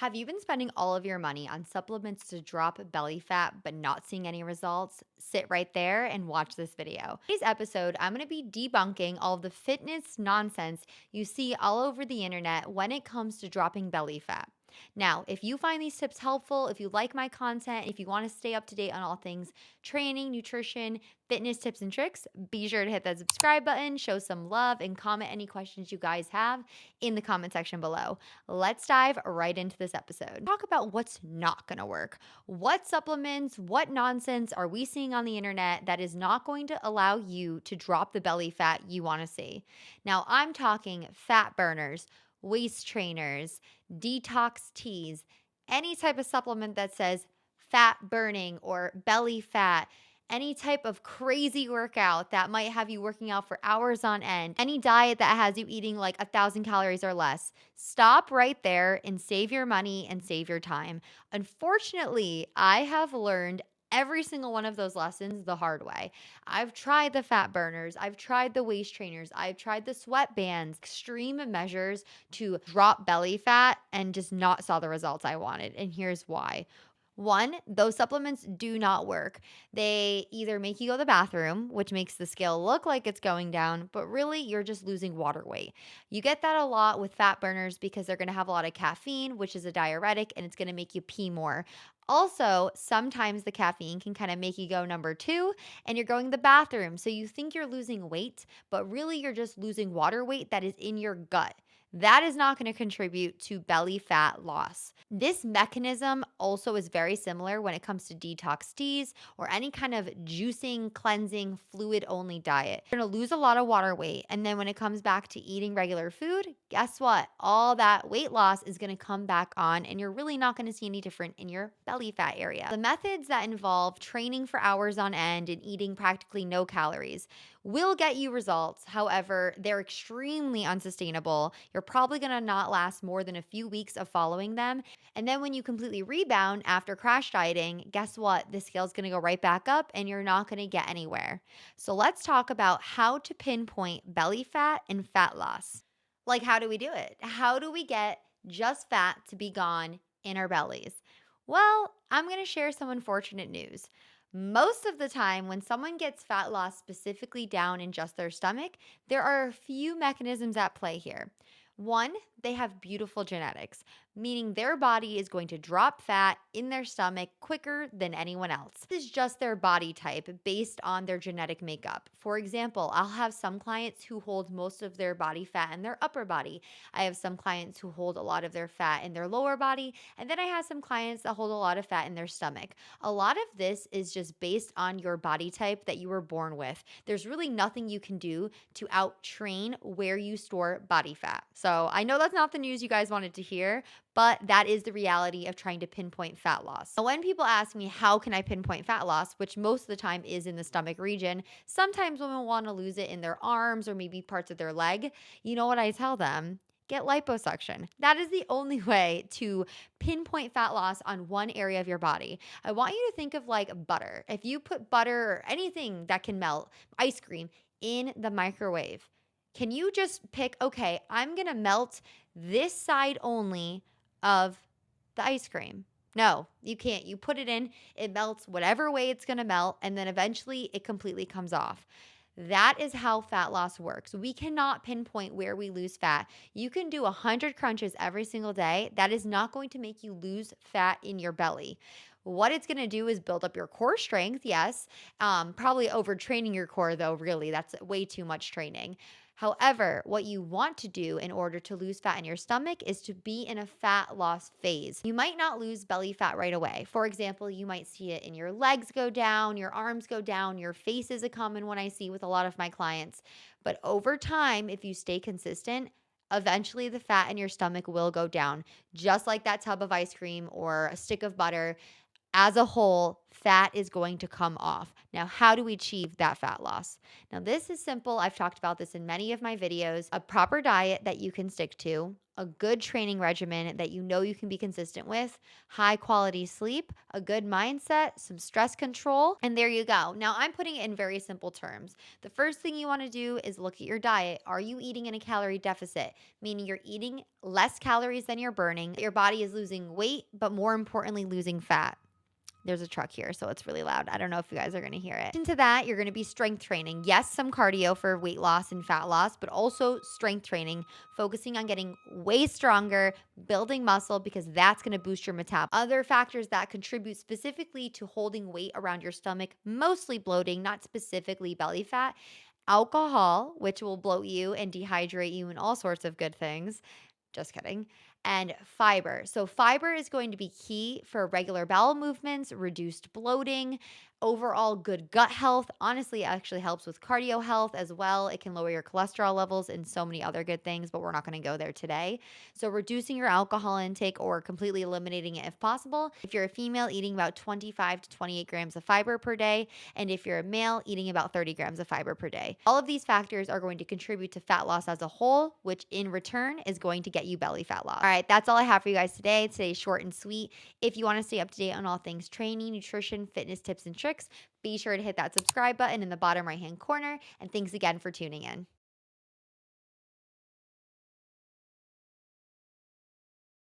Have you been spending all of your money on supplements to drop belly fat but not seeing any results? Sit right there and watch this video. Today's episode, I'm going to be debunking all of the fitness nonsense you see all over the internet when it comes to dropping belly fat. Now, if you find these tips helpful, if you like my content, if you want to stay up to date on all things training, nutrition, fitness tips and tricks, be sure to hit that subscribe button, show some love, and comment any questions you guys have in the comment section below. Let's dive right into this episode. Talk about what's not going to work. What supplements, what nonsense are we seeing on the internet that is not going to allow you to drop the belly fat you want to see? Now, I'm talking fat burners, waist trainers, detox teas, any type of supplement that says fat burning or belly fat, any type of crazy workout that might have you working out for hours on end, any diet that has you eating like 1,000 calories or less. Stop right there and save your money and save your time. Unfortunately, I have learned every single one of those lessons the hard way. I've tried the fat burners, I've tried the waist trainers, I've tried the sweat bands, extreme measures to drop belly fat, and just not saw the results I wanted. And here's why. One, those supplements do not work. They either make you go to the bathroom, which makes the scale look like it's going down, but really you're just losing water weight. You get that a lot with fat burners because they're going to have a lot of caffeine, which is a diuretic, and it's going to make you pee more. Also, sometimes the caffeine can kind of make you go number two and you're going to the bathroom. So you think you're losing weight, but really you're just losing water weight that is in your gut. That is not going to contribute to belly fat loss. This mechanism also is very similar when it comes to detox teas or any kind of juicing, cleansing, fluid only diet. You're going to lose a lot of water weight. And then when it comes back to eating regular food, guess what? All that weight loss is going to come back on and you're really not going to see any different in your belly fat area. The methods that involve training for hours on end and eating practically no calories will get you results. However, they're extremely unsustainable. You're probably going to not last more than a few weeks of following them. And then when you completely rebound after crash dieting, guess what? The scale's going to go right back up and you're not going to get anywhere. So let's talk about how to pinpoint belly fat and fat loss. Like, how do we do it? How do we get just fat to be gone in our bellies? Well, I'm going to share some unfortunate news. Most of the time, when someone gets fat loss specifically down in just their stomach, there are a few mechanisms at play here. One, they have beautiful genetics, meaning their body is going to drop fat in their stomach quicker than anyone else. This is just their body type based on their genetic makeup. For example, I'll have some clients who hold most of their body fat in their upper body. I have some clients who hold a lot of their fat in their lower body. And then I have some clients that hold a lot of fat in their stomach. A lot of this is just based on your body type that you were born with. There's really nothing you can do to out-train where you store body fat. So I know that's not the news you guys wanted to hear, but that is the reality of trying to pinpoint fat loss. Now, when people ask me, how can I pinpoint fat loss, which most of the time is in the stomach region, sometimes women want to lose it in their arms or maybe parts of their leg. You know what I tell them? Get liposuction. That is the only way to pinpoint fat loss on one area of your body. I want you to think of like butter. If you put butter or anything that can melt, ice cream, in the microwave, can you just pick, okay, I'm going to melt this side only of the ice cream? No, you can't. You put it in, it melts whatever way it's going to melt, and then eventually it completely comes off. That is how fat loss works. We cannot pinpoint where we lose fat. You can do 100 crunches every single day. That is not going to make you lose fat in your belly. What it's going to do is build up your core strength, yes. Probably overtraining your core, though, really. That's way too much training. However, what you want to do in order to lose fat in your stomach is to be in a fat loss phase. You might not lose belly fat right away. For example, you might see it in your legs go down, your arms go down, your face is a common one I see with a lot of my clients. But over time, if you stay consistent, eventually the fat in your stomach will go down, just like that tub of ice cream or a stick of butter. as a whole, fat is going to come off. Now, how do we achieve that fat loss? Now, this is simple. I've talked about this in many of my videos. A proper diet that you can stick to, a good training regimen that you know you can be consistent with, high quality sleep, a good mindset, some stress control, and there you go. Now, I'm putting it in very simple terms. The first thing you want to do is look at your diet. Are you eating in a calorie deficit? Meaning you're eating less calories than you're burning. Your body is losing weight, but more importantly, losing fat. There's a truck here, so it's really loud. I don't know if you guys are going to hear it. Into that, you're going to be strength training. Yes, some cardio for weight loss and fat loss, but also strength training, focusing on getting way stronger, building muscle because that's going to boost your metabolism. Other factors that contribute specifically to holding weight around your stomach, mostly bloating, not specifically belly fat. Alcohol, which will bloat you and dehydrate you and all sorts of good things. Just kidding. And fiber. So, fiber is going to be key for regular bowel movements, reduced bloating, overall good gut health. Honestly, it actually helps with cardio health as well. It can lower your cholesterol levels and so many other good things, but we're not going to go there today. So, reducing your alcohol intake or completely eliminating it if possible. If you're a female, eating about 25 to 28 grams of fiber per day. And if you're a male, eating about 30 grams of fiber per day. All of these factors are going to contribute to fat loss as a whole, which in return is going to get you belly fat loss. All right, that's all I have for you guys today. Today's short and sweet. If you want to stay up to date on all things training, nutrition, fitness tips, and tricks, be sure to hit that subscribe button in the bottom right-hand corner. And thanks again for tuning in.